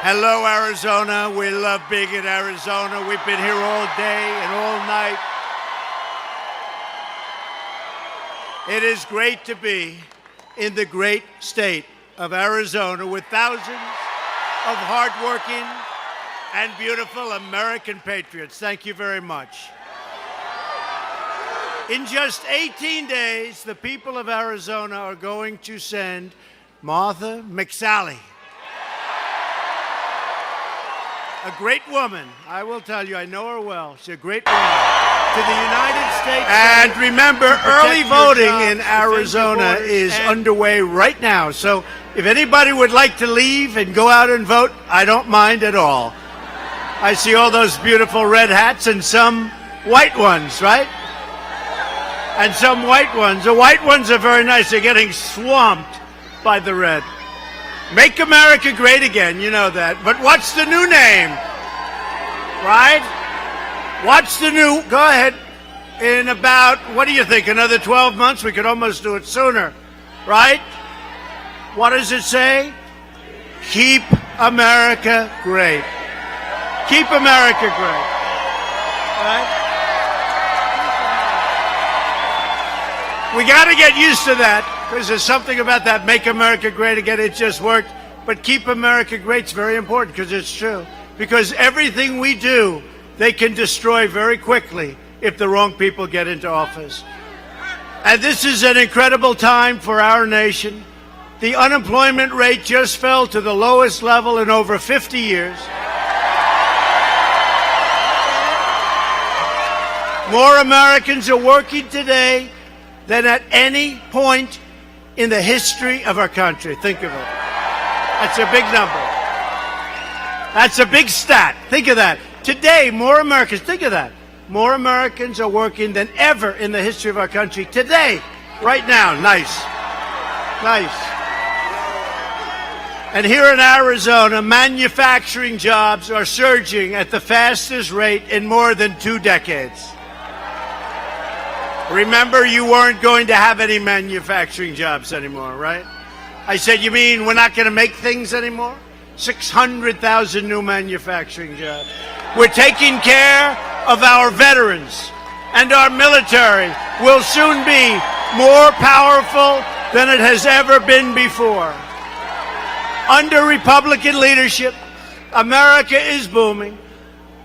Hello, Arizona. We love being in Arizona. We've been here all day and all night. It is great to be in the great state of Arizona with thousands of hardworking and beautiful American patriots. Thank you very much. In just 18 days, the people of Arizona are going to send Martha McSally, a great woman. I will tell you, I know her well. She's a great woman. To the United States. And remember, early voting in Arizona is underway right now. So if anybody would like to leave and go out and vote, I don't mind at all. I see all those beautiful red hats and some white ones, right? And some white ones. The white ones are very nice. They're getting swamped by the red. Make America great again, you know that. But what's the new name? Right? What's the new? Go ahead. In about, what do you think, another 12 months? We could almost do it sooner, right? What does it say? Keep America great. Keep America great. Right? We got to get used to that. Because there's something about that, make America great again, it just worked. But keep America great is very important because it's true. Because everything we do, they can destroy very quickly if the wrong people get into office. And this is an incredible time for our nation. The unemployment rate just fell to the lowest level in over 50 years. More Americans are working today than at any point in the history of our country. Think of it. That's a big number. That's a big stat. Think of that. Today, more Americans, think of that. More Americans are working than ever in the history of our country. Today, right now. Nice. Nice. And here in Arizona, manufacturing jobs are surging at the fastest rate in more than 2 decades. Remember, you weren't going to have any manufacturing jobs anymore, right? I said, you mean we're not going to make things anymore? 600,000 new manufacturing jobs. We're taking care of our veterans, and our military will soon be more powerful than it has ever been before. Under Republican leadership, America is booming,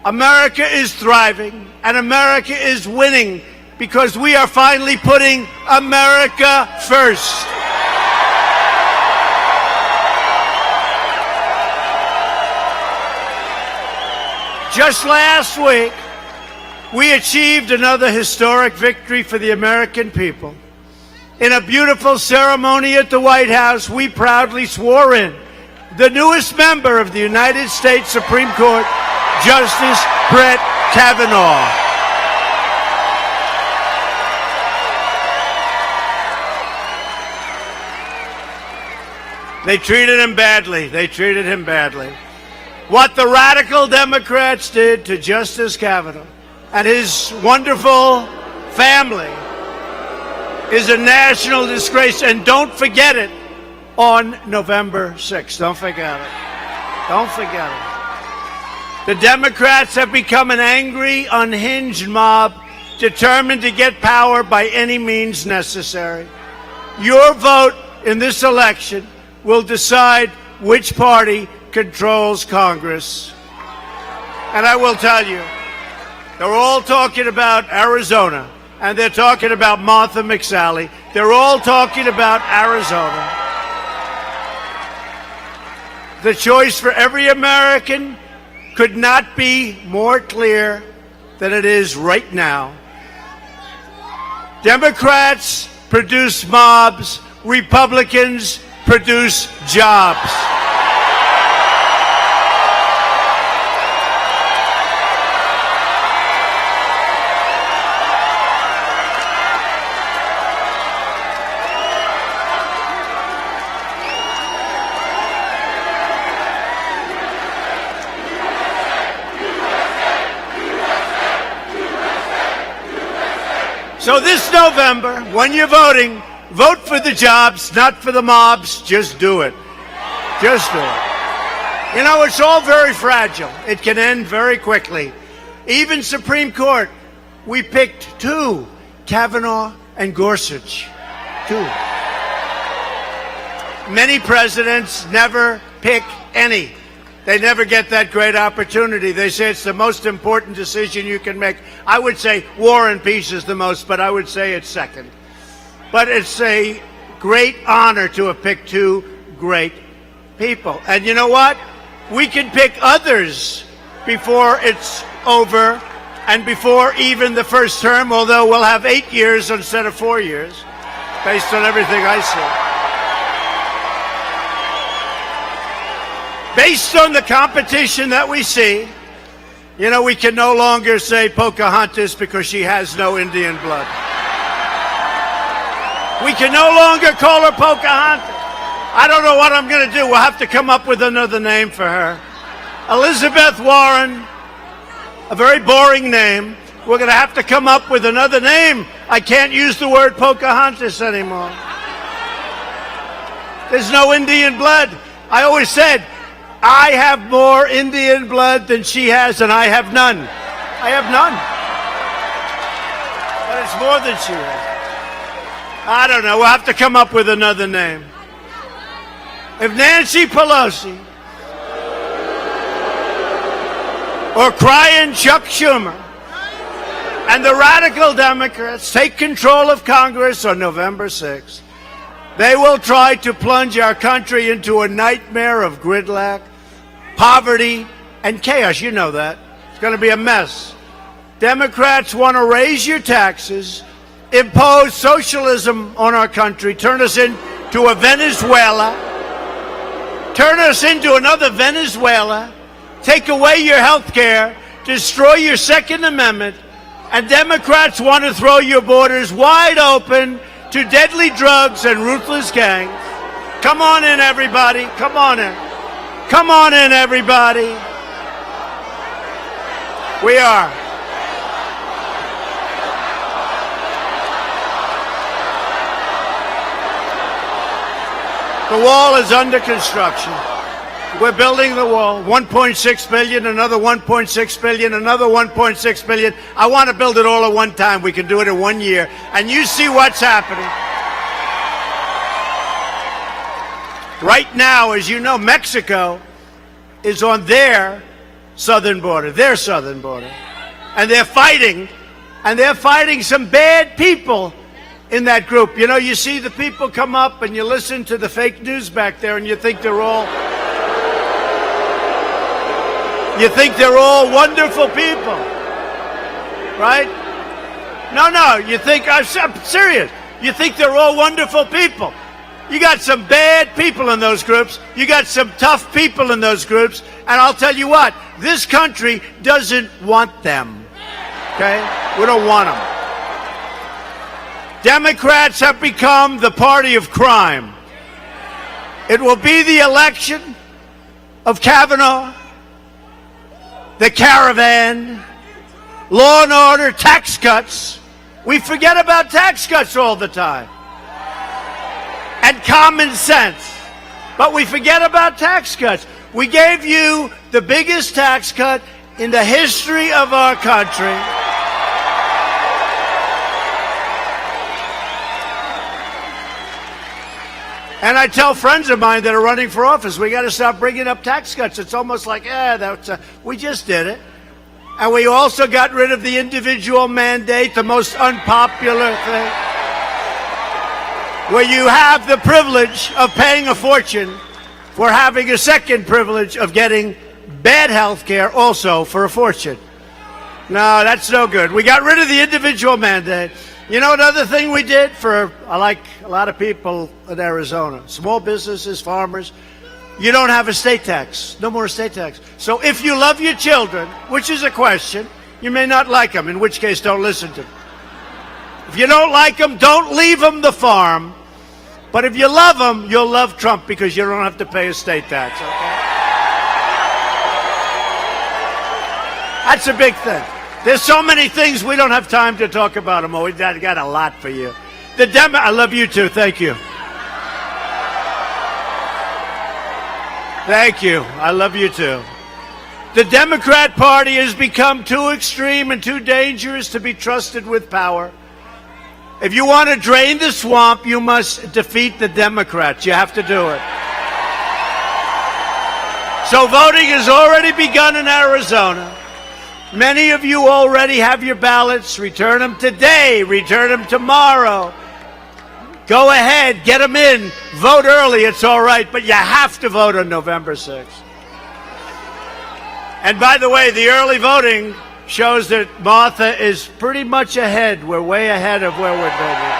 America is thriving, and America is winning because we are finally putting America first. Just last week, we achieved another historic victory for the American people. In a beautiful ceremony at the White House, we proudly swore in the newest member of the United States Supreme Court, Justice Brett Kavanaugh. They treated him badly. They treated him badly. What the radical Democrats did to Justice Kavanaugh and his wonderful family is a national disgrace. And don't forget it on November 6th. Don't forget it. Don't forget it. The Democrats have become an angry, unhinged mob determined to get power by any means necessary. Your vote in this election will decide which party controls Congress. And I will tell you, they're all talking about Arizona, and they're talking about Martha McSally. They're all talking about Arizona. The choice for every American could not be more clear than it is right now. Democrats produce mobs, Republicans produce jobs. So this November, when you're voting, vote for the jobs, not for the mobs. Just do it. Just do it. You know, it's all very fragile. It can end very quickly. Even Supreme Court, we picked two, Kavanaugh and Gorsuch. Two. Many presidents never pick any. They never get that great opportunity. They say it's the most important decision you can make. I would say war and peace is the most, but I would say it's second. But it's a great honor to have picked two great people. And you know what? We can pick others before it's over and before even the first term, although we'll have 8 years instead of 4 years, based on everything I see. Based on the competition that we see, you know, we can no longer say Pocahontas because she has no Indian blood. We can no longer call her Pocahontas. I don't know what I'm going to do. We'll have to come up with another name for her. Elizabeth Warren, a very boring name. We're going to have to come up with another name. I can't use the word Pocahontas anymore. There's no Indian blood. I always said, I have more Indian blood than she has, and I have none. I have none. But it's more than she has. I don't know. We'll have to come up with another name. If Nancy Pelosi or crying Chuck Schumer and the radical Democrats take control of Congress on November 6th, they will try to plunge our country into a nightmare of gridlock, poverty, and chaos. You know that. It's going to be a mess. Democrats want to raise your taxes, impose socialism on our country, turn us into a Venezuela, turn us into another Venezuela, take away your health care, destroy your Second Amendment, and Democrats want to throw your borders wide open to deadly drugs and ruthless gangs. Come on in, everybody. Come on in. Come on in, everybody. We are. The wall is under construction. We're building the wall. 1.6 billion, another 1.6 billion, another 1.6 billion. I want to build it all at one time. We can do it in 1 year. And you see what's happening. Right now, as you know, Mexico is on their southern border, And they're fighting some bad people in that group. You know, you see the people come up and you listen to the fake news back there and you think they're all wonderful people, right? No, you think, I'm serious. You think they're all wonderful people. You got some bad people in those groups. You got some tough people in those groups. And I'll tell you what, this country doesn't want them, okay? We don't want them. Democrats have become the party of crime. It will be the election of Kavanaugh, the caravan, law and order, tax cuts. We forget about tax cuts all the time. And common sense. But we forget about tax cuts. We gave you the biggest tax cut in the history of our country. And I tell friends of mine that are running for office, we got to stop bringing up tax cuts. It's almost like, we just did it. And we also got rid of the individual mandate, the most unpopular thing, where you have the privilege of paying a fortune for having a second privilege of getting bad health care also for a fortune. No, that's no good. We got rid of the individual mandate. You know another thing we did for, like a lot of people in Arizona, small businesses, farmers, you don't have estate tax. No more estate tax. So if you love your children, which is a question, you may not like them, in which case don't listen to them. If you don't like them, don't leave them the farm. But if you love them, you'll love Trump because you don't have to pay estate tax, okay? That's a big thing. There's so many things we don't have time to talk about them. We got a lot for you. I love you too. Thank you. Thank you. I love you too. The Democrat Party has become too extreme and too dangerous to be trusted with power. If you want to drain the swamp, you must defeat the Democrats. You have to do it. So voting has already begun in Arizona. Many of you already have your ballots. Return them today. Return them tomorrow. Go ahead. Get them in. Vote early. It's all right. But you have to vote on November 6th. And by the way, the early voting shows that Martha is pretty much ahead. We're way ahead of where we're voting.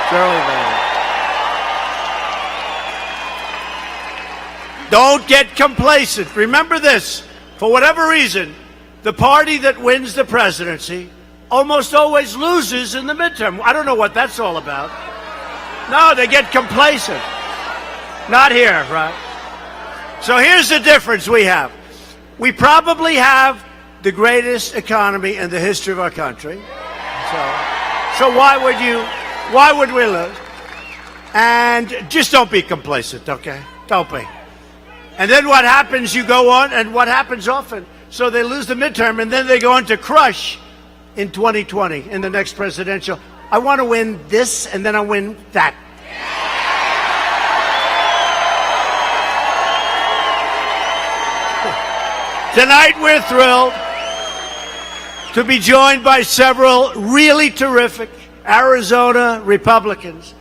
It's early voting. Don't get complacent. Remember this. For whatever reason, the party that wins the presidency almost always loses in the midterm. I don't know what that's all about. No, they get complacent. Not here, right? So here's the difference we have. We probably have the greatest economy in the history of our country. So why would we lose? And just don't be complacent, okay? Don't be. And then what happens, you go on, and what happens often, so they lose the midterm, and then they go on to crush in 2020, in the next presidential. I want to win this, and then I win that. Tonight we're thrilled to be joined by several really terrific Arizona Republicans,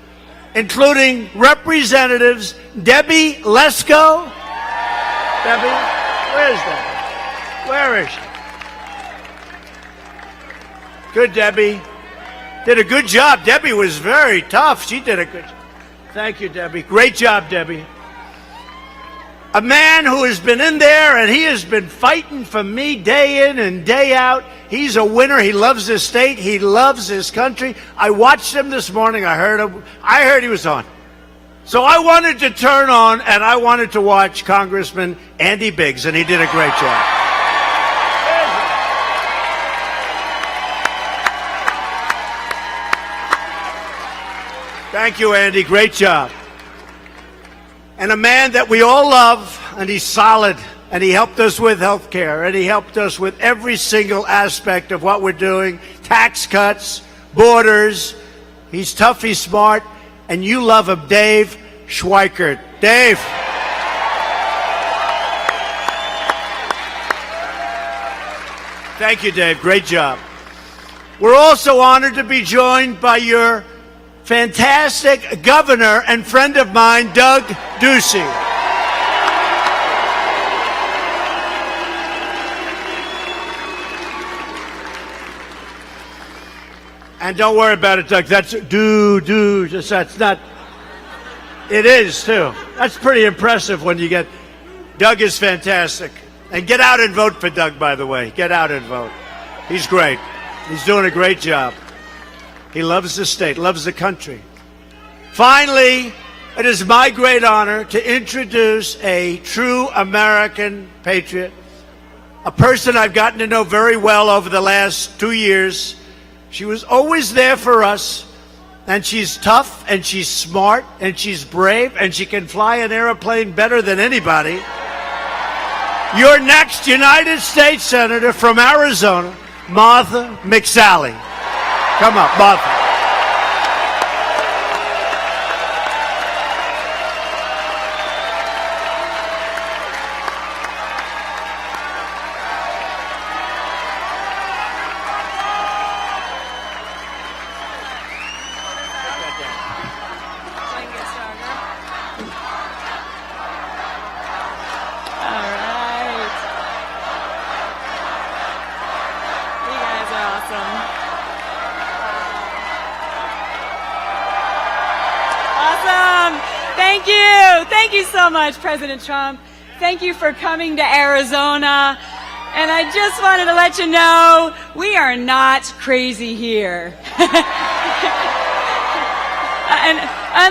including Representatives Debbie Lesko. Debbie, where is Debbie? Where is she? Good, Debbie. Did a good job. Debbie was very tough. She did a good job. Thank you, Debbie. Great job, Debbie. A man who has been in there and he has been fighting for me day in and day out. He's a winner. He loves his state. He loves his country. I watched him this morning. I heard he was on. So I wanted to turn on and I wanted to watch Congressman Andy Biggs, and he did a great job. Thank you, Andy. Great job. And a man that we all love, and he's solid, and he helped us with health care, and he helped us with every single aspect of what we're doing, tax cuts, borders. He's tough, he's smart, and you love him, Dave Schweikert. Dave. Thank you, Dave. Great job. We're also honored to be joined by your fantastic governor and friend of mine, Doug Ducey. And don't worry about it, Doug. That's that's not. It is too. That's pretty impressive when you get. Doug is fantastic. And get out and vote for Doug, by the way. Get out and vote. He's great. He's doing a great job. He loves the state, loves the country. Finally, it is my great honor to introduce a true American patriot, a person I've gotten to know very well over the last 2 years. She was always there for us, and she's tough, and she's smart, and she's brave, and she can fly an airplane better than anybody. Your next United States Senator from Arizona, Martha McSally. Come up, Martha. Thank you so much, President Trump. Thank you for coming to Arizona. And I just wanted to let you know, we are not crazy here. And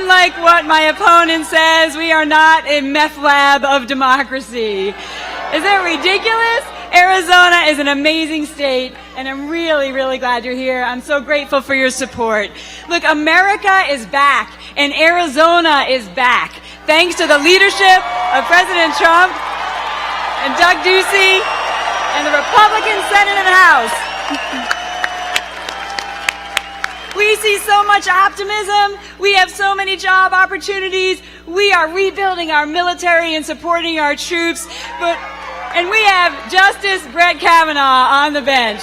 unlike what my opponent says, we are not a meth lab of democracy. Is that ridiculous? Arizona is an amazing state, and I'm really, really glad you're here. I'm so grateful for your support. Look, America is back, and Arizona is back, thanks to the leadership of President Trump and Doug Ducey and the Republican Senate and House. We see so much optimism. We have so many job opportunities. We are rebuilding our military and supporting our troops. And we have Justice Brett Kavanaugh on the bench.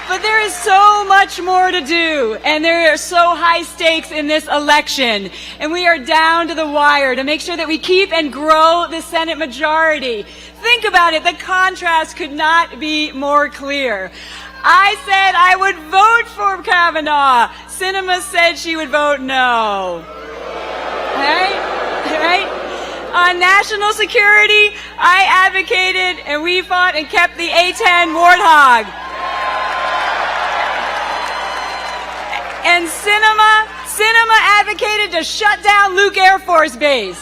But there is so much more to do, and there are so high stakes in this election, and we are down to the wire to make sure that we keep and grow the Senate majority. Think about it, the contrast could not be more clear. I said I would vote for Kavanaugh. Sinema said she would vote no. Right? On national security, I advocated and we fought and kept the A-10 Warthog. And Sinema advocated to shut down Luke Air Force Base.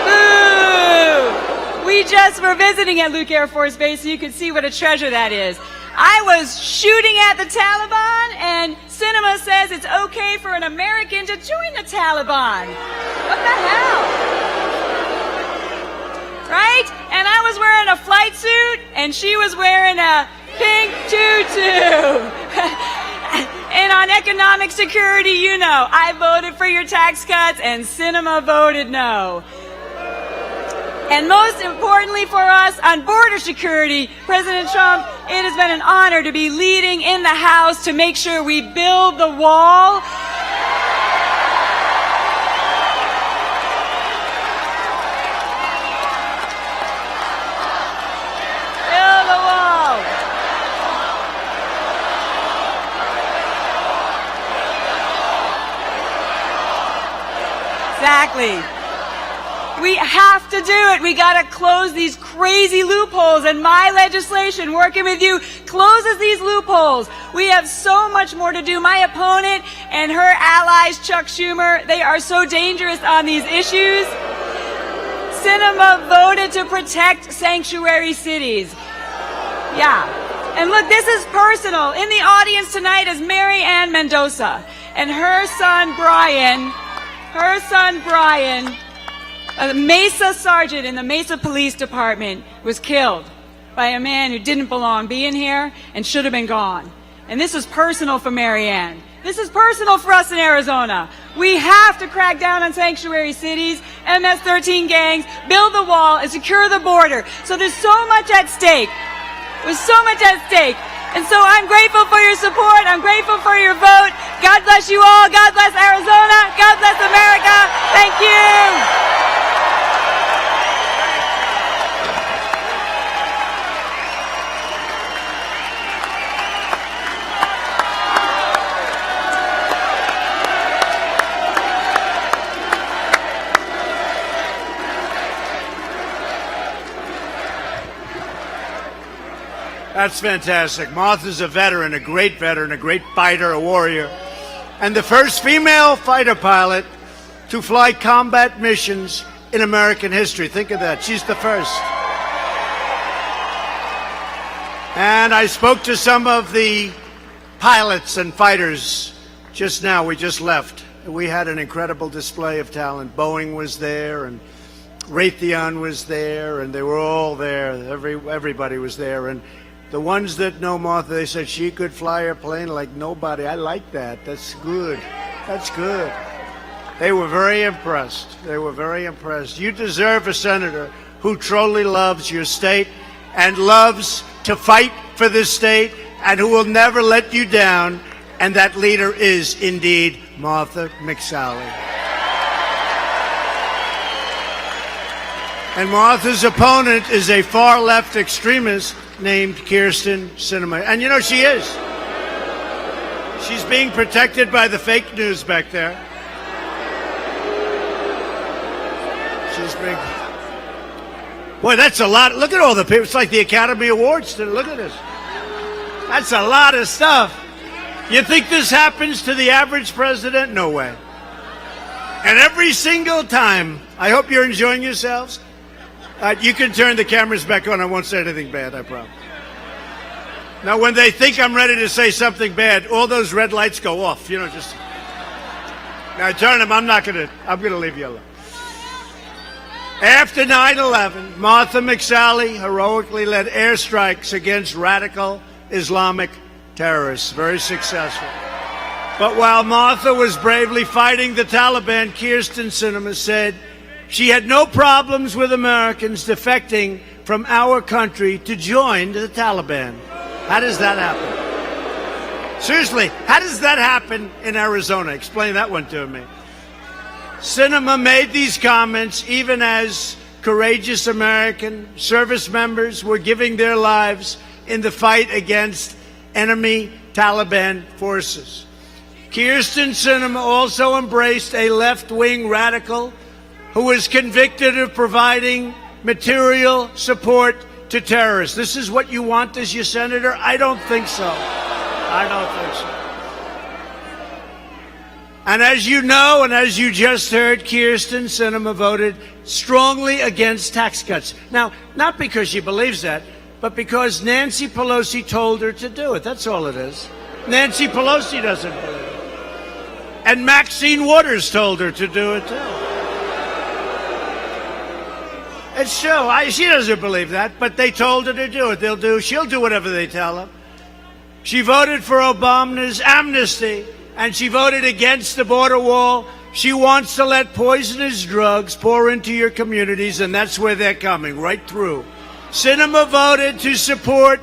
Boo! We just were visiting at Luke Air Force Base so you could see what a treasure that is. I was shooting at the Taliban, and Sinema says it's okay for an American to join the Taliban. What the hell? Right? And I was wearing a flight suit, and she was wearing a pink tutu. And on economic security, you know, I voted for your tax cuts, and Sinema voted no. And most importantly for us, on border security, President Trump, it has been an honor to be leading in the House to make sure we build the wall. Build the wall. Exactly. We have to do it. We got to close these crazy loopholes, and my legislation, working with you, closes these loopholes. We have so much more to do. My opponent and her allies, Chuck Schumer, they are so dangerous on these issues. Sinema voted to protect sanctuary cities. Yeah. And look, this is personal. In the audience tonight is Mary Ann Mendoza, and her son Brian, a Mesa sergeant in the Mesa Police Department, was killed by a man who didn't belong being here and should have been gone. And this is personal for Mary Ann. This is personal for us in Arizona. We have to crack down on sanctuary cities, MS-13 gangs, build the wall, and secure the border. So there's so much at stake. There's so much at stake. And so I'm grateful for your support. I'm grateful for your vote. God bless you all. God bless Arizona. God bless America. Thank you. That's fantastic. Martha's a veteran, a great fighter, a warrior, and the first female fighter pilot to fly combat missions in American history. Think of that. She's the first. And I spoke to some of the pilots and fighters just now. We just left. We had an incredible display of talent. Boeing was there, and Raytheon was there, and they were all there. Everybody was there. And the ones that know Martha, they said she could fly a plane like nobody. I like that. That's good. That's good. They were very impressed. They were very impressed. You deserve a senator who truly loves your state and loves to fight for this state and who will never let you down. And that leader is indeed Martha McSally. And Martha's opponent is a far-left extremist named Kyrsten Sinema. And you know, she is. She's being protected by the fake news back there. She's being... Boy, that's a lot. Look at all the people. It's like the Academy Awards. Look at this. That's a lot of stuff. You think this happens to the average president? No way. And every single time, I hope you're enjoying yourselves. You can turn the cameras back on. I won't say anything bad, I promise. Now, when they think I'm ready to say something bad, all those red lights go off. You know, just... Now, turn them. I'm going to leave you alone. After 9/11, Martha McSally heroically led airstrikes against radical Islamic terrorists. Very successful. But while Martha was bravely fighting the Taliban, Kyrsten Sinema said she had no problems with Americans defecting from our country to join the Taliban. How does that happen? Seriously, how does that happen in Arizona? Explain that one to me. Sinema made these comments even as courageous American service members were giving their lives in the fight against enemy Taliban forces. Kyrsten Sinema also embraced a left-wing radical who was convicted of providing material support to terrorists. This is what you want as your senator? I don't think so. I don't think so. And as you know, and as you just heard, Kyrsten Sinema voted strongly against tax cuts. Now, not because she believes that, but because Nancy Pelosi told her to do it. That's all it is. Nancy Pelosi doesn't believe it. And Maxine Waters told her to do it, too. It's true. She doesn't believe that, but they told her to do it. She'll do whatever they tell her. She voted for Obama's amnesty, and she voted against the border wall. She wants to let poisonous drugs pour into your communities, and that's where they're coming, right through. Sinema voted to support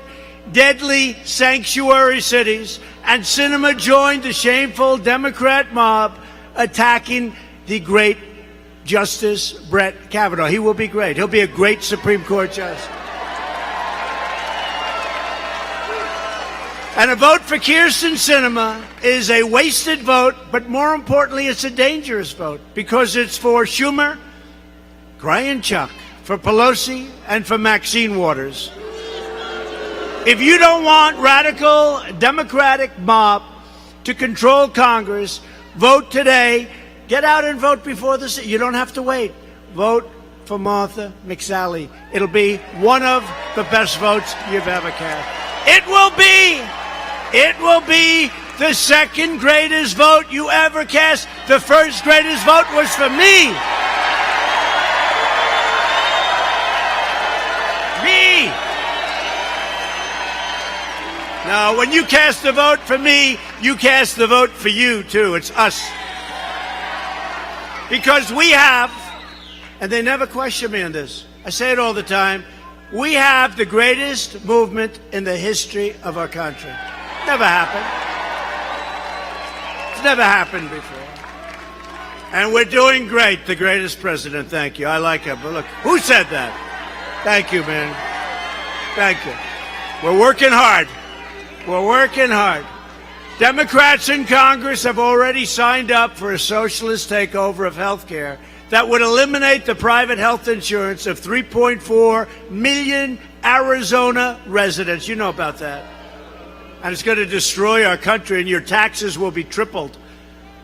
deadly sanctuary cities, and Sinema joined the shameful Democrat mob attacking the great Justice Brett Kavanaugh. He will be great. He'll be a great Supreme Court justice. And a vote for Kyrsten Sinema is a wasted vote, but more importantly, it's a dangerous vote because it's for Schumer, Gray and Chuck, for Pelosi, and for Maxine Waters. If you don't want radical Democratic mob to control Congress, vote today. Get out and vote before the... You don't have to wait. Vote for Martha McSally. It'll be one of the best votes you've ever cast. It will be the second greatest vote you ever cast. The first greatest vote was for me. Me. Now, when you cast a vote for me, you cast the vote for you, too. It's us. Because we have, and they never question me on this, I say it all the time, we have the greatest movement in the history of our country. Never happened. It's never happened before. And we're doing great. The greatest president. Thank you. I like it. But look, who said that? Thank you, man. Thank you. We're working hard. We're working hard. Democrats in Congress have already signed up for a socialist takeover of health care that would eliminate the private health insurance of 3.4 million Arizona residents. You know about that. And it's going to destroy our country, and your taxes will be tripled.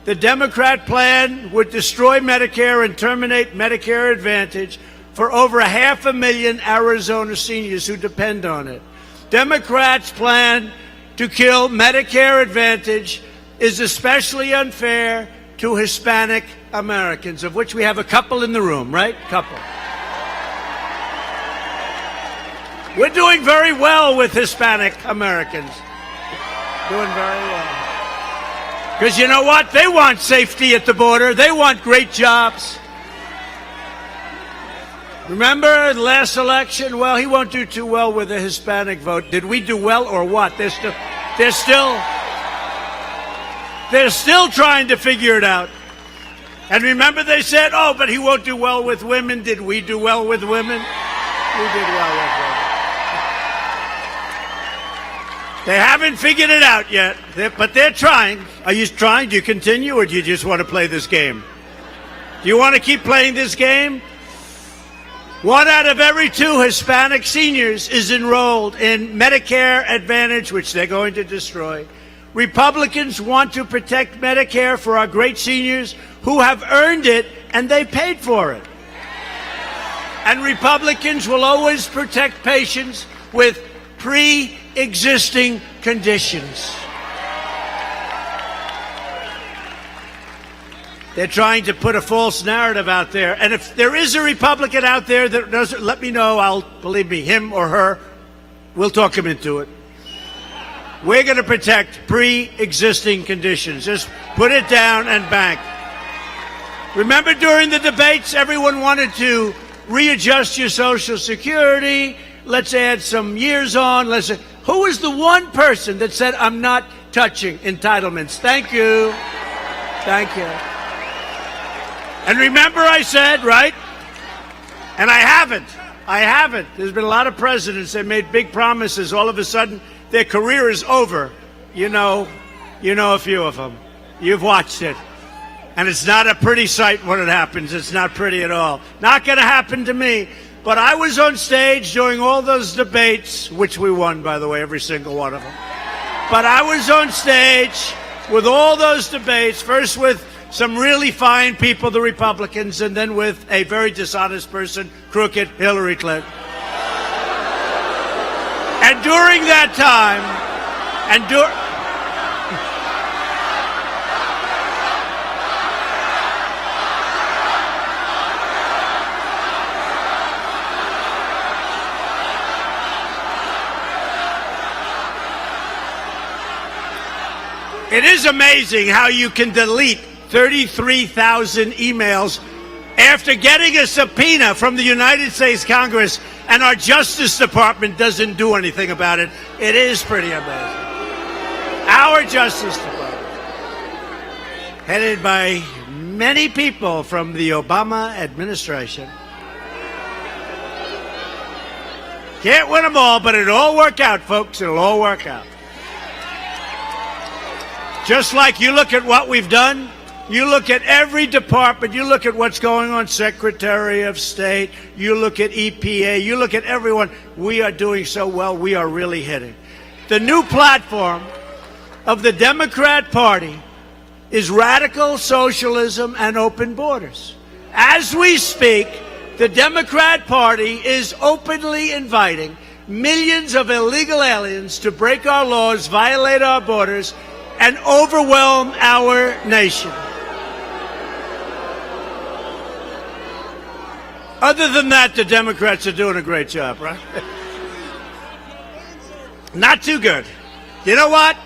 The Democrat plan would destroy Medicare and terminate Medicare Advantage for over 500,000 Arizona seniors who depend on it. Democrats' plan to kill Medicare Advantage is especially unfair to Hispanic Americans, of which we have a couple in the room, right? Couple. We're doing very well with Hispanic Americans. Doing very well. Because you know what? They want safety at the border. They want great jobs. Remember the last election? Well, he won't do too well with the Hispanic vote. Did we do well or what? They're still trying to figure it out. And remember they said, oh, but he won't do well with women. Did we do well with women? We did well with women. They haven't figured it out yet, but they're trying. Are you trying? Do you continue, or do you just want to play this game? Do you want to keep playing this game? 1 out of every 2 Hispanic seniors is enrolled in Medicare Advantage, which they're going to destroy. Republicans want to protect Medicare for our great seniors who have earned it and they paid for it. And Republicans will always protect patients with pre-existing conditions. They're trying to put a false narrative out there. And if there is a Republican out there that doesn't, let me know. Believe me, him or her, we'll talk him into it. We're going to protect pre-existing conditions. Just put it down and bank. Remember during the debates, everyone wanted to readjust your Social Security. Let's add some years on. Who was the one person that said, I'm not touching entitlements? Thank you. Thank you. And remember I said, right? And I haven't. There's been a lot of presidents that made big promises. All of a sudden, their career is over. You know a few of them. You've watched it. And it's not a pretty sight when it happens. It's not pretty at all. Not going to happen to me. But I was on stage during all those debates, which we won, by the way, every single one of them. But I was on stage with all those debates, first with some really fine people, the Republicans, and then with a very dishonest person, crooked Hillary Clinton. And during that time, it is amazing how you can delete 33,000 emails after getting a subpoena from the United States Congress, and our Justice Department doesn't do anything about it. It is pretty amazing. Our Justice Department, headed by many people from the Obama administration. Can't win them all, but it'll all work out, folks. It'll all work out. Just like you look at what we've done, you look at every department, you look at what's going on, Secretary of State, you look at EPA, you look at everyone. We are doing so well, we are really hitting. The new platform of the Democrat Party is radical socialism and open borders. As we speak, the Democrat Party is openly inviting millions of illegal aliens to break our laws, violate our borders, and overwhelm our nation. Other than that, the Democrats are doing a great job, right? Not too good. You know what?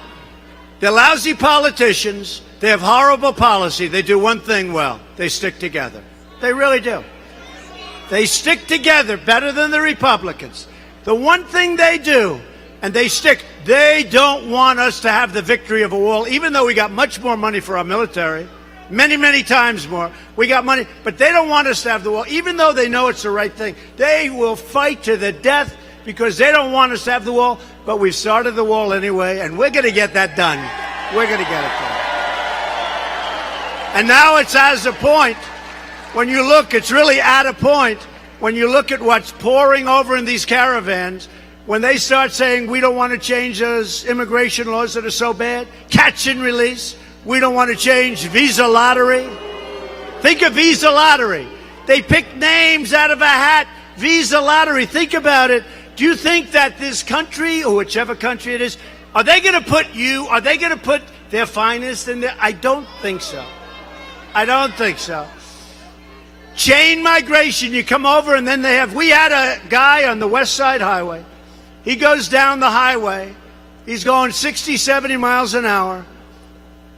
They're lousy politicians. They have horrible policy. They do one thing well. They stick together. They really do. They stick together better than the Republicans. The one thing they do, and they stick, they don't want us to have the victory of a wall, even though we got much more money for our military. Many, many times more. We got money, but they don't want us to have the wall, even though they know it's the right thing. They will fight to the death because they don't want us to have the wall, but we've started the wall anyway, and we're going to get that done. We're going to get it done. And now it's as a point, when you look, it's really at a point, when you look at what's pouring over in these caravans, when they start saying we don't want to change those immigration laws that are so bad, catch and release. We don't want to change visa lottery. Think of visa lottery. They pick names out of a hat. Visa lottery. Think about it. Do you think that this country, or whichever country it is, are they going to put their finest in there? I don't think so. I don't think so. Chain migration. You come over and then we had a guy on the West Side Highway. He goes down the highway. He's going 60, 70 miles an hour.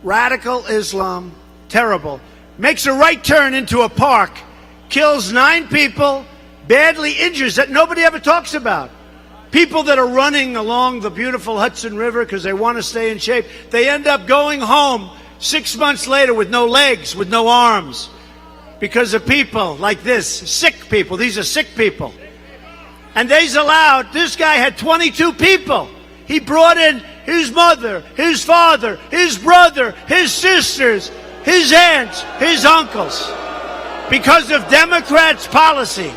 Radical Islam, terrible. Makes a right turn into a park, kills 9 people, badly injures that nobody ever talks about. People that are running along the beautiful Hudson River because they want to stay in shape, they end up going home 6 months later with no legs, with no arms, because of people like this, sick people. These are sick people. And this guy had 22 people. He brought in his mother, his father, his brother, his sisters, his aunts, his uncles, because of Democrats' policy.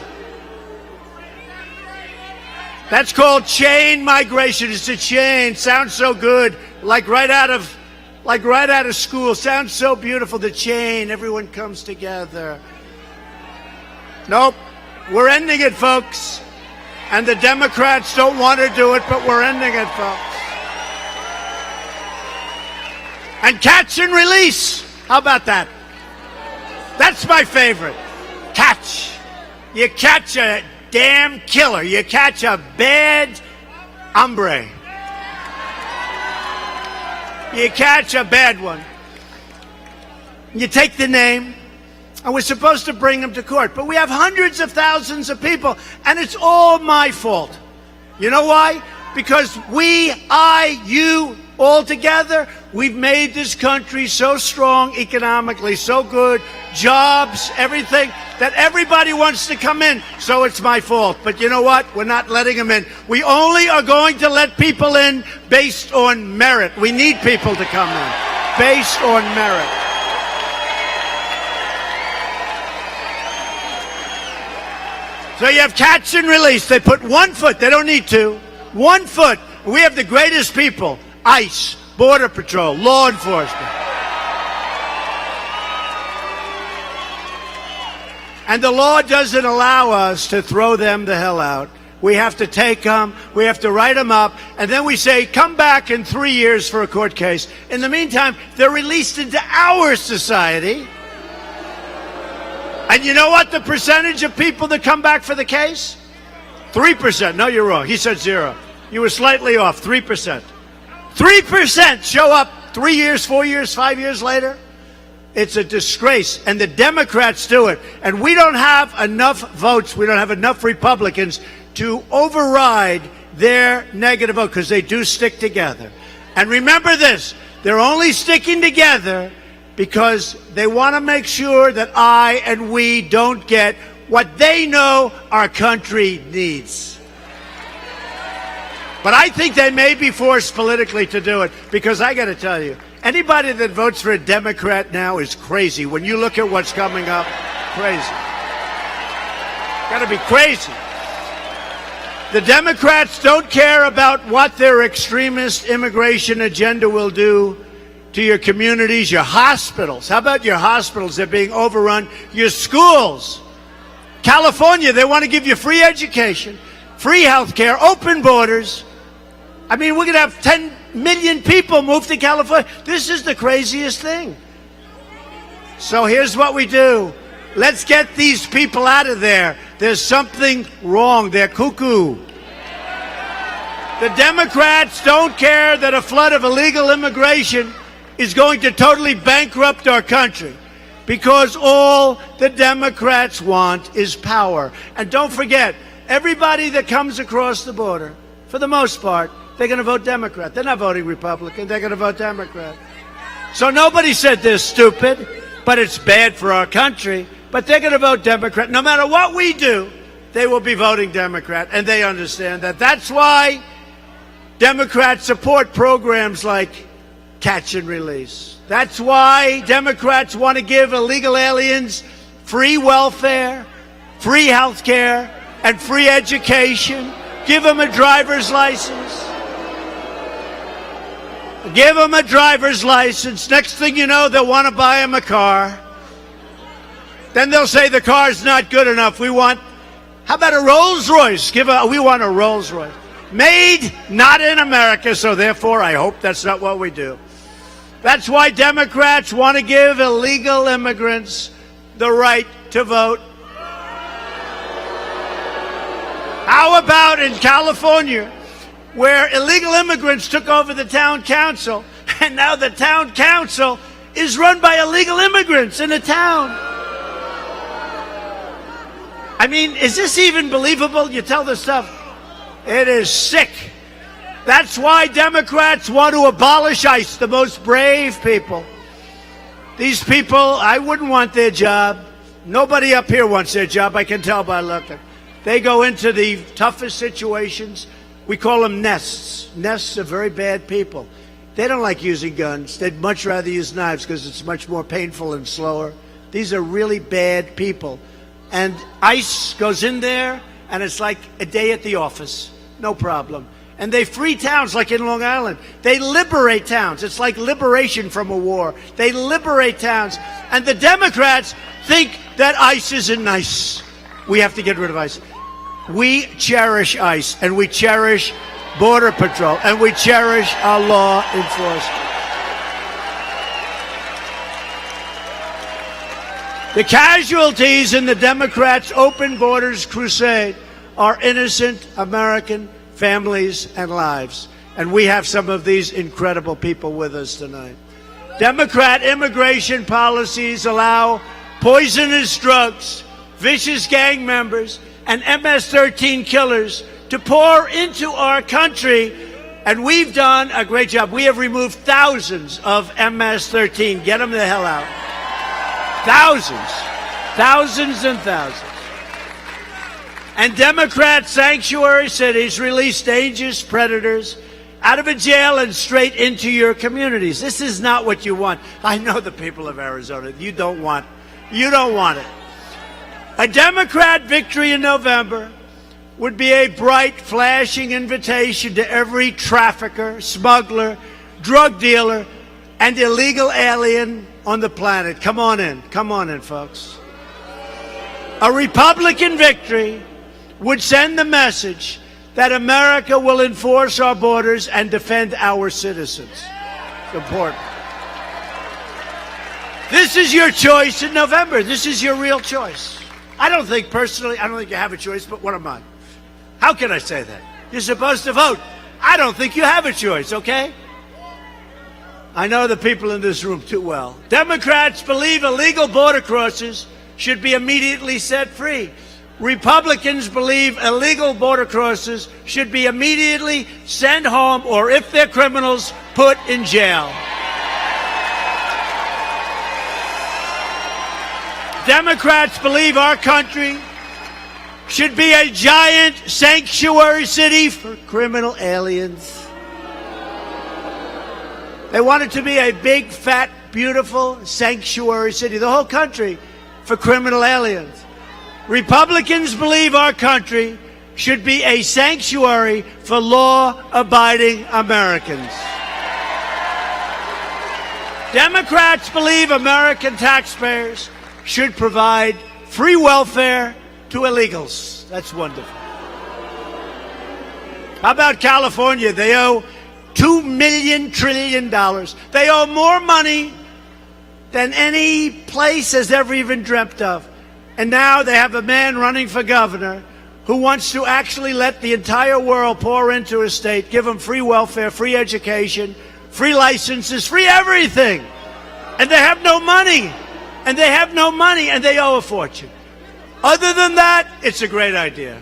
That's called chain migration. It's a chain. Sounds so good. like right out of school. Sounds so beautiful. The chain, everyone comes together. Nope, we're ending it, folks. And the Democrats don't want to do it, but we're ending it, folks. And catch and release. How about that? That's my favorite. Catch. You catch a damn killer. You catch a bad hombre. You catch a bad one. You take the name, and we're supposed to bring them to court. But we have hundreds of thousands of people, and it's all my fault. You know why? Because you, all together, we've made this country so strong economically, so good, jobs, everything, that everybody wants to come in. So it's my fault. But you know what? We're not letting them in. We only are going to let people in based on merit. We need people to come in based on merit. So you have catch and release. They put 1 foot. They don't need two. 1 foot. We have the greatest people. ICE, Border Patrol, law enforcement. And the law doesn't allow us to throw them the hell out. We have to take them, we have to write them up, and then we say, come back in 3 years for a court case. In the meantime, they're released into our society. And you know what the percentage of people that come back for the case? 3%. No, you're wrong. He said 0. You were slightly off. 3%. 3% show up 3 years, 4 years, 5 years later. It's a disgrace. And the Democrats do it. And we don't have enough votes. We don't have enough Republicans to override their negative vote, because they do stick together. And remember this, they're only sticking together because they want to make sure that I and we don't get what they know our country needs. But I think they may be forced politically to do it, because I got to tell you, anybody that votes for a Democrat now is crazy. When you look at what's coming up, crazy. Got to be crazy. The Democrats don't care about what their extremist immigration agenda will do to your communities, your hospitals. How about your hospitals? They're being overrun. Your schools. California, they want to give you free education, free health care, open borders. I mean, we're going to have 10 million people move to California. This is the craziest thing. So here's what we do. Let's get these people out of there. There's something wrong. They're cuckoo. The Democrats don't care that a flood of illegal immigration is going to totally bankrupt our country, because all the Democrats want is power. And don't forget, everybody that comes across the border, for the most part, they're going to vote Democrat. They're not voting Republican. They're going to vote Democrat. So nobody said they're stupid, but it's bad for our country. But they're going to vote Democrat. No matter what we do, they will be voting Democrat, and they understand that. That's why Democrats support programs like catch and release. That's why Democrats want to give illegal aliens free welfare, free health care, and free education. Give them a driver's license. Give them a driver's license. Next thing you know, they'll want to buy them a car. Then they'll say the car's not good enough. How about a Rolls Royce? We want a Rolls Royce. Made not in America, so therefore I hope that's not what we do. That's why Democrats want to give illegal immigrants the right to vote. How about in California, where illegal immigrants took over the town council, and now the town council is run by illegal immigrants in the town? I mean, is this even believable? You tell this stuff. It is sick. That's why Democrats want to abolish ICE, the most brave people. These people, I wouldn't want their job. Nobody up here wants their job, I can tell by looking. They go into the toughest situations. We call them nests. Nests are very bad people. They don't like using guns. They'd much rather use knives because it's much more painful and slower. These are really bad people. And ICE goes in there, and it's like a day at the office. No problem. And they free towns like in Long Island. They liberate towns. It's like liberation from a war. They liberate towns. And the Democrats think that ICE isn't nice. We have to get rid of ICE. We cherish ICE, and we cherish Border Patrol, and we cherish our law enforcement. The casualties in the Democrats' open borders crusade are innocent American families and lives. And we have some of these incredible people with us tonight. Democrat immigration policies allow poisonous drugs, vicious gang members, and MS-13 killers to pour into our country. And we've done a great job. We have removed thousands of MS-13. Get them the hell out. Thousands. Thousands and thousands. And Democrat sanctuary cities release dangerous predators out of a jail and straight into your communities. This is not what you want. I know the people of Arizona. You don't want it. A Democrat victory in November would be a bright, flashing invitation to every trafficker, smuggler, drug dealer, and illegal alien on the planet. Come on in, folks. A Republican victory would send the message that America will enforce our borders and defend our citizens. It's important. This is your choice in November. This is your real choice. I don't think you have a choice, but what am I? How can I say that? You're supposed to vote. I don't think you have a choice, okay? I know the people in this room too well. Democrats believe illegal border crossers should be immediately set free. Republicans believe illegal border crossers should be immediately sent home, or if they're criminals, put in jail. Democrats believe our country should be a giant sanctuary city for criminal aliens. They want it to be a big, fat, beautiful sanctuary city, the whole country, for criminal aliens. Republicans believe our country should be a sanctuary for law-abiding Americans. Democrats believe American taxpayers should provide free welfare to illegals. That's wonderful. How about California? They owe $2 trillion. They owe more money than any place has ever even dreamt of. And now they have a man running for governor who wants to actually let the entire world pour into his state, give them free welfare, free education, free licenses, free everything. And they have no money. And they owe a fortune. Other than that, it's a great idea.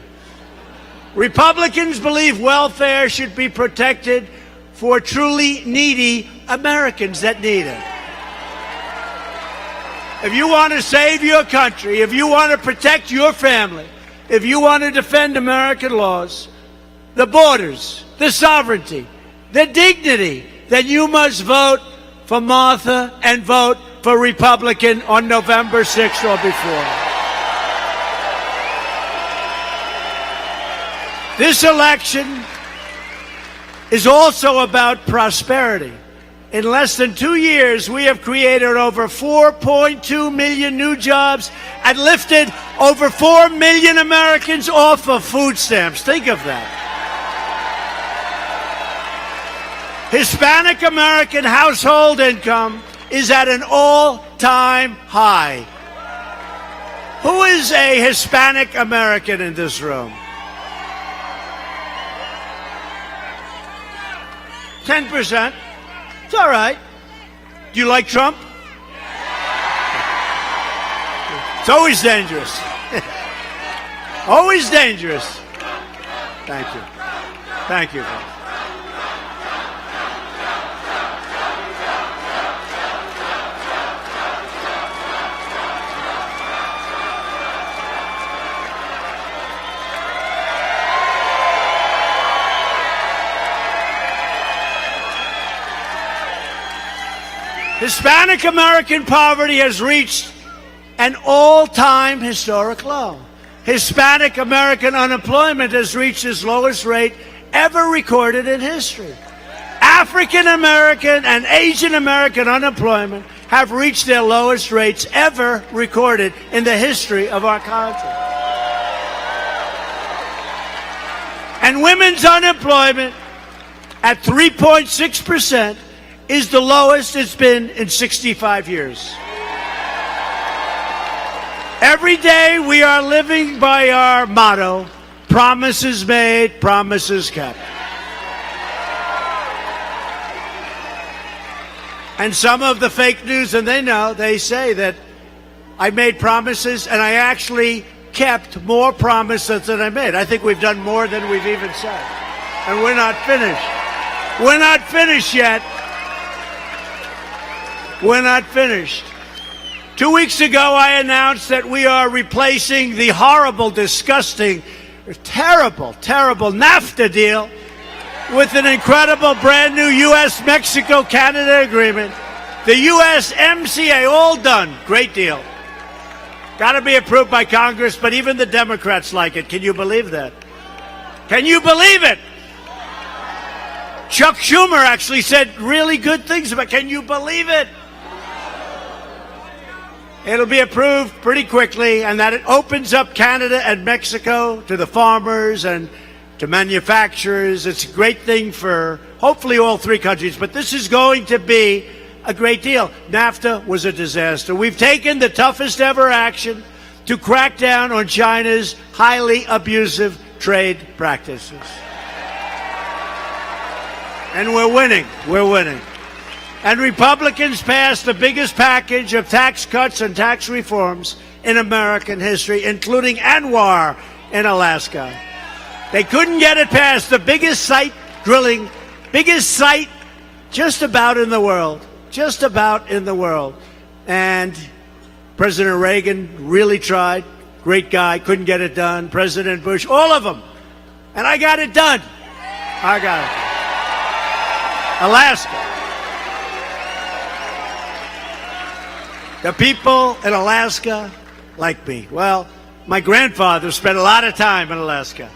Republicans believe welfare should be protected for truly needy Americans that need it. If you want to save your country, if you want to protect your family, if you want to defend American laws, the borders, the sovereignty, the dignity, then you must vote for Martha and vote for Republican on November 6th or before. This election is also about prosperity. In less than 2 years, we have created over 4.2 million new jobs and lifted over 4 million Americans off of food stamps. Think of that. Hispanic American household income is at an all-time high. Who is a Hispanic American in this room? 10%. It's all right. Do you like Trump? It's always dangerous. Always dangerous. Thank you. Thank you. Hispanic American poverty has reached an all-time historic low. Hispanic American unemployment has reached its lowest rate ever recorded in history. African American and Asian American unemployment have reached their lowest rates ever recorded in the history of our country. And women's unemployment at 3.6% is the lowest it's been in 65 years. Every day we are living by our motto, promises made, promises kept. And some of the fake news, and they say that I made promises and I actually kept more promises than I made. I think we've done more than we've even said. And we're not finished. We're not finished yet. We're not finished. 2 weeks ago, I announced that we are replacing the horrible, disgusting, terrible NAFTA deal with an incredible brand new U.S.-Mexico-Canada agreement. The USMCA, all done. Great deal. Got to be approved by Congress, but even the Democrats like it. Can you believe that? Can you believe it? Chuck Schumer actually said really good things about it. Can you believe it? It'll be approved pretty quickly, and that it opens up Canada and Mexico to the farmers and to manufacturers. It's a great thing for hopefully all three countries, but this is going to be a great deal. NAFTA was a disaster. We've taken the toughest ever action to crack down on China's highly abusive trade practices. And we're winning. We're winning. And Republicans passed the biggest package of tax cuts and tax reforms in American history, including Anwar in Alaska. They couldn't get it past the biggest site drilling, biggest site just about in the world. Just about in the world. And President Reagan really tried. Great guy, couldn't get it done. President Bush, all of them. And I got it done. I got it. Alaska. The people in Alaska like me. Well, my grandfather spent a lot of time in Alaska.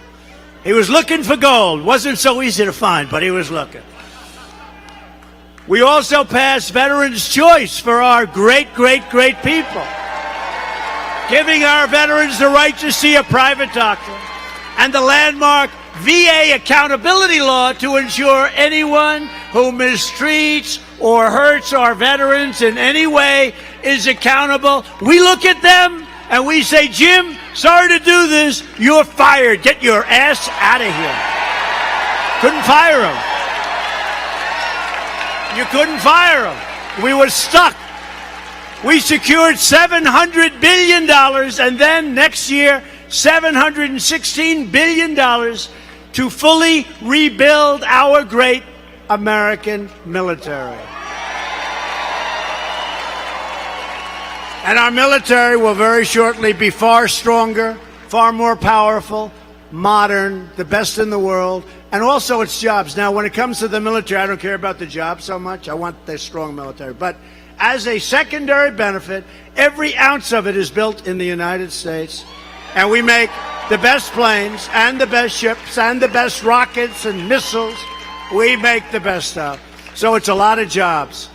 He was looking for gold. Wasn't so easy to find, but he was looking. We also passed Veterans' Choice for our great people, giving our veterans the right to see a private doctor, and the landmark VA accountability law to ensure anyone who mistreats or hurts our veterans in any way is accountable. We look at them and we say, Jim, sorry to do this, you're fired. Get your ass out of here. Couldn't fire him. You couldn't fire him. We were stuck. We secured $700 billion and then next year, $716 billion to fully rebuild our great American military. And our military will very shortly be far stronger, far more powerful, modern, the best in the world, and also its jobs. Now, when it comes to the military, I don't care about the job so much. I want the strong military. But as a secondary benefit, every ounce of it is built in the United States, and we make the best planes and the best ships and the best rockets and missiles. We make the best stuff. So it's a lot of jobs.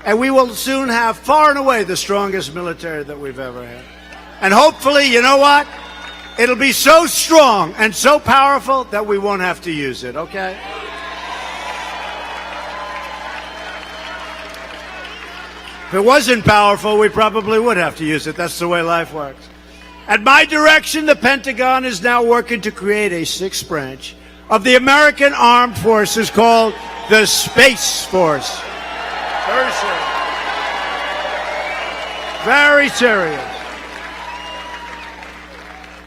And we will soon have far and away the strongest military that we've ever had. And hopefully, you know what? It'll be so strong and so powerful that we won't have to use it, okay? If it wasn't powerful, we probably would have to use it. That's the way life works. At my direction, the Pentagon is now working to create a sixth branch of the American Armed Forces called the Space Force. Very serious. Very serious.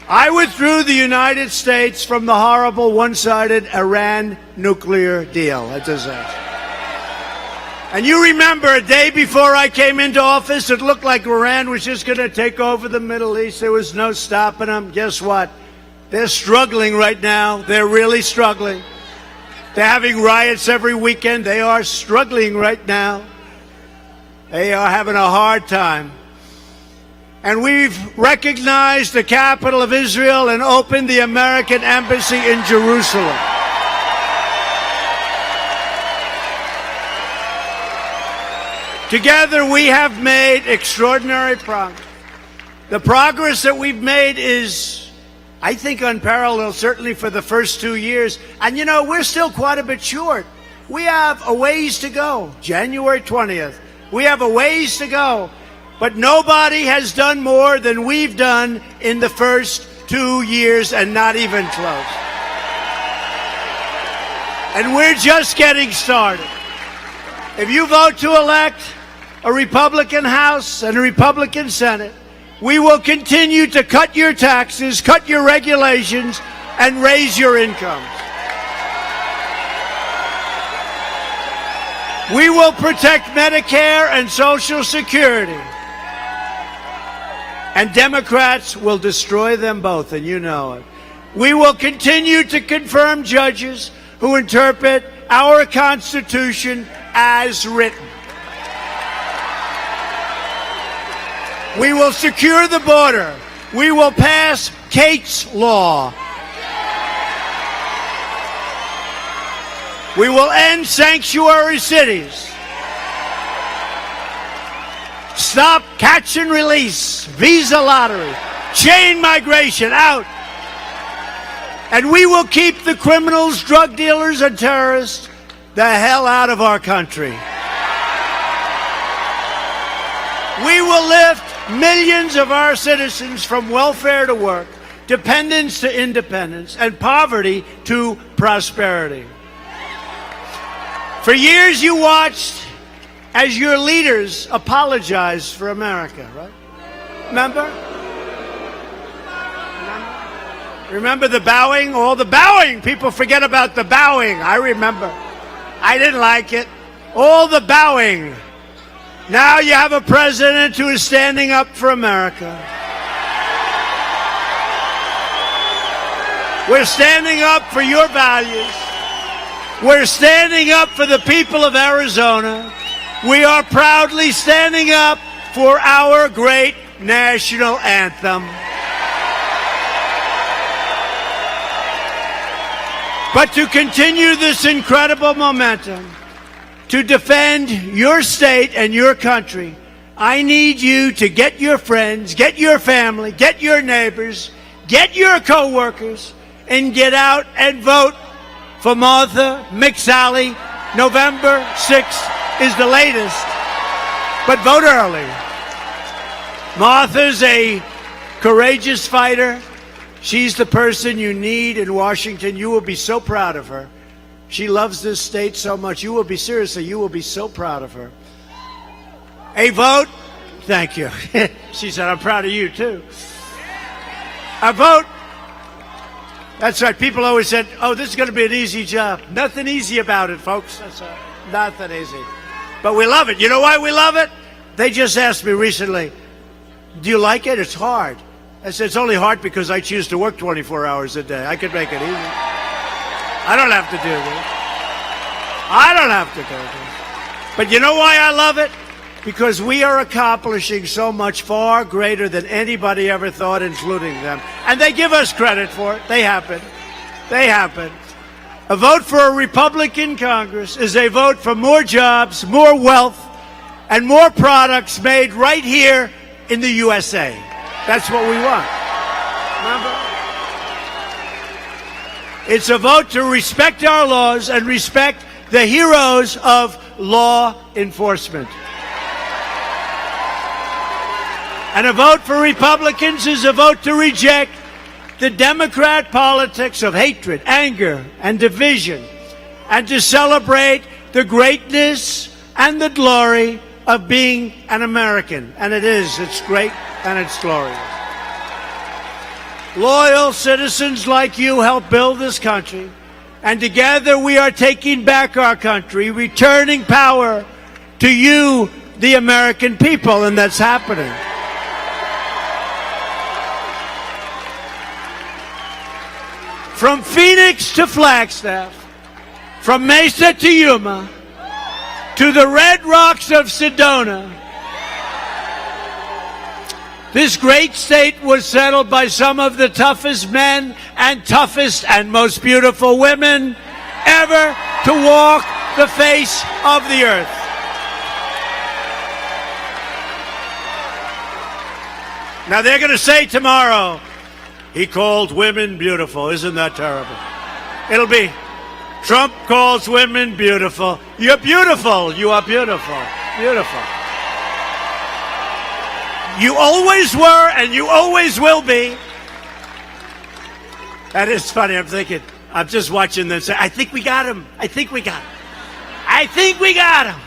I withdrew the United States from the horrible one-sided Iran nuclear deal. A disaster. And you remember a day before I came into office, it looked like Iran was just going to take over the Middle East. There was no stopping them. Guess what? They're struggling right now. They're really struggling. They're having riots every weekend. They are struggling right now. They are having a hard time. And we've recognized the capital of Israel and opened the American embassy in Jerusalem. Together we have made extraordinary progress. The progress that we've made is, I think, unparalleled, certainly for the first 2 years. And you know, we're still quite a bit short. We have a ways to go. January 20th. We have a ways to go. But nobody has done more than we've done in the first 2 years, and not even close. And we're just getting started. If you vote to elect a Republican House and a Republican Senate, we will continue to cut your taxes, cut your regulations, and raise your incomes. We will protect Medicare and Social Security. And Democrats will destroy them both, and you know it. We will continue to confirm judges who interpret our Constitution as written. We will secure the border. We will pass Kate's Law. We will end sanctuary cities. Stop catch and release, visa lottery, chain migration out. And we will keep the criminals, drug dealers, and terrorists the hell out of our country. We will lift millions of our citizens from welfare to work, dependence to independence, and poverty to prosperity. For years you watched as your leaders apologized for America, right? Remember? Remember the bowing? All the bowing. People forget about the bowing. I remember. I didn't like it. All the bowing. Now you have a president who is standing up for America. We're standing up for your values. We're standing up for the people of Arizona. We are proudly standing up for our great national anthem. But to continue this incredible momentum, to defend your state and your country, I need you to get your friends, get your family, get your neighbors, get your co-workers, and get out and vote for Martha McSally. November 6th is the latest, but vote early. Martha's a courageous fighter. She's the person you need in Washington. You will be so proud of her. She loves this state so much. You will be so proud of her. A vote, thank you. She said, I'm proud of you too. A vote, that's right. People always said, oh, this is going to be an easy job. Nothing easy about it, folks. That's right. Nothing easy. But we love it. You know why we love it? They just asked me recently, do you like it? It's hard. I said, it's only hard because I choose to work 24 hours a day. I could make it easy. I don't have to do this. I don't have to do this. But you know why I love it? Because we are accomplishing so much far greater than anybody ever thought, including them. And they give us credit for it. They happen. They happen. A vote for a Republican Congress is a vote for more jobs, more wealth, and more products made right here in the USA. That's what we want. Remember? It's a vote to respect our laws and respect the heroes of law enforcement. And a vote for Republicans is a vote to reject the Democrat politics of hatred, anger, and division, and to celebrate the greatness and the glory of being an American. And it is. It's great and it's glorious. Loyal citizens like you help build this country, and together we are taking back our country, returning power to you, the American people, and that's happening. From Phoenix to Flagstaff, from Mesa to Yuma, to the Red Rocks of Sedona, this great state was settled by some of the toughest men and toughest and most beautiful women ever to walk the face of the earth. Now they're going to say tomorrow, he called women beautiful. Isn't that terrible? It'll be, Trump calls women beautiful. You're beautiful. You are beautiful. Beautiful. You always were and you always will be. That is funny. I'm thinking, I'm just watching them say, I think we got him. I think we got him. I think we got him.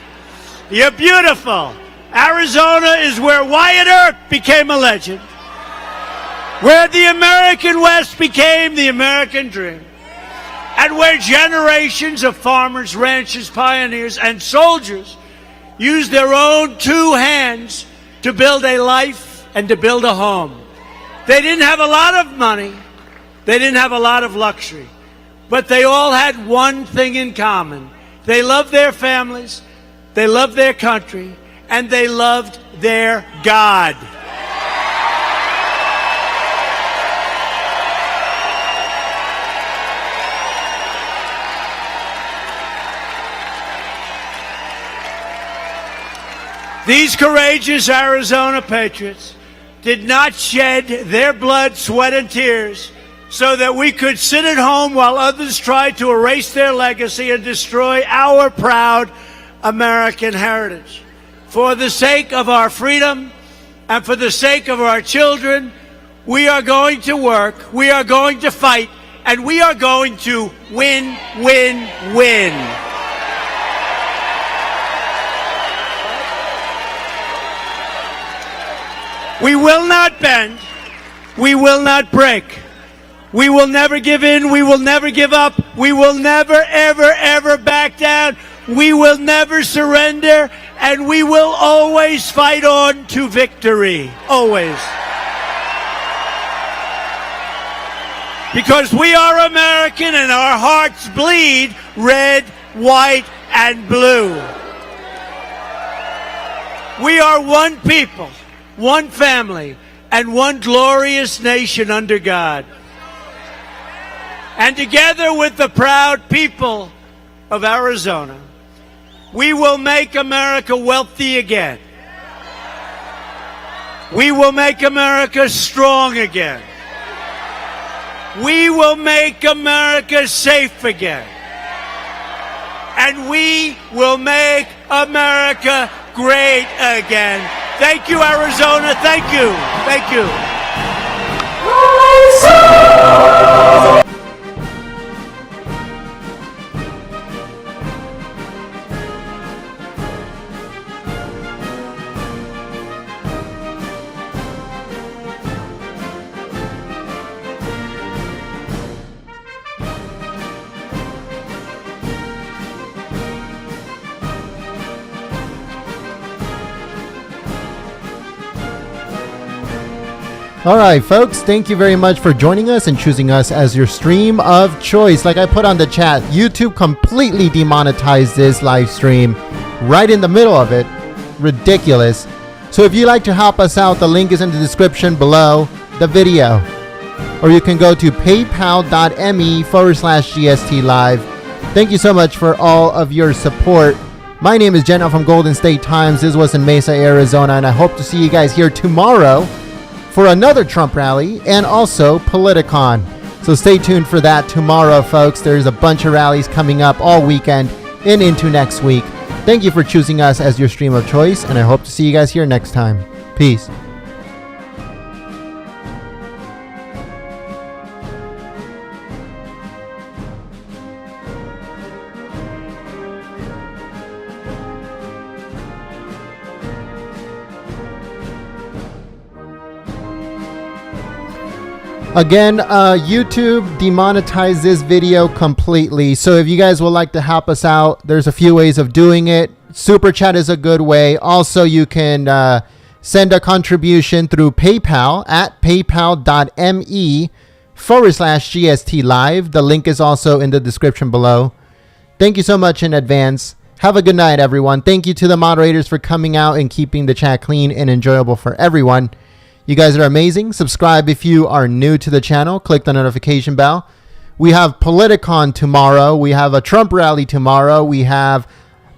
You're beautiful. Arizona is where Wyatt Earp became a legend, where the American West became the American dream, and where generations of farmers, ranchers, pioneers, and soldiers used their own two hands to build a life and to build a home. They didn't have a lot of money. They didn't have a lot of luxury. But they all had one thing in common. They loved their families, they loved their country, and they loved their God. These courageous Arizona Patriots did not shed their blood, sweat, and tears so that we could sit at home while others tried to erase their legacy and destroy our proud American heritage. For the sake of our freedom and for the sake of our children, we are going to work, we are going to fight, and we are going to win, win, win. We will not bend. We will not break. We will never give in. We will never give up. We will never, ever, ever back down. We will never surrender. And we will always fight on to victory. Always. Because we are American and our hearts bleed red, white, and blue. We are one people, one family, and one glorious nation under God. And together with the proud people of Arizona, we will make America wealthy again. We will make America strong again. We will make America safe again. And we will make America great again. Thank you, Arizona. Thank you. Thank you. All right, folks, thank you very much for joining us and choosing us as your stream of choice. Like I put on the chat, YouTube completely demonetized this live stream right in the middle of it. Ridiculous. So if you'd like to help us out, the link is in the description below the video. Or you can go to paypal.me/GST Live. Thank you so much for all of your support. My name is Jenna from Golden State Times. This was in Mesa, Arizona, and I hope to see you guys here tomorrow for another Trump rally and also Politicon. So stay tuned for that tomorrow, folks. There's a bunch of rallies coming up all weekend and into next week. Thank you for choosing us as your stream of choice, and I hope to see you guys here next time. Peace. Again, YouTube demonetized this video completely. So if you guys would like to help us out, there's a few ways of doing it. Super Chat is a good way. Also, you can send a contribution through PayPal at paypal.me/GST Live. The link is also in the description below. Thank you so much in advance. Have a good night, everyone. Thank you to the moderators for coming out and keeping the chat clean and enjoyable for everyone. You guys are amazing. Subscribe if you are new to the channel. Click the notification bell. We have Politicon tomorrow. We have a Trump rally tomorrow. We have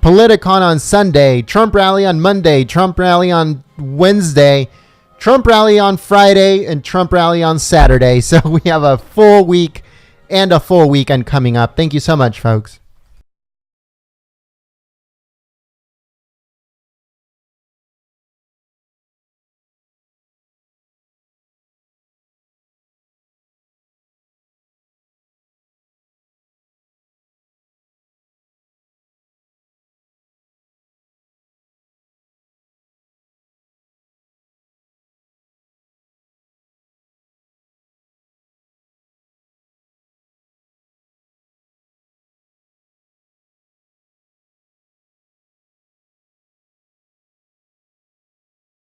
Politicon on Sunday. Trump rally on Monday. Trump rally on Wednesday. Trump rally on Friday and Trump rally on Saturday. So we have a full week and a full weekend coming up. Thank you so much, folks.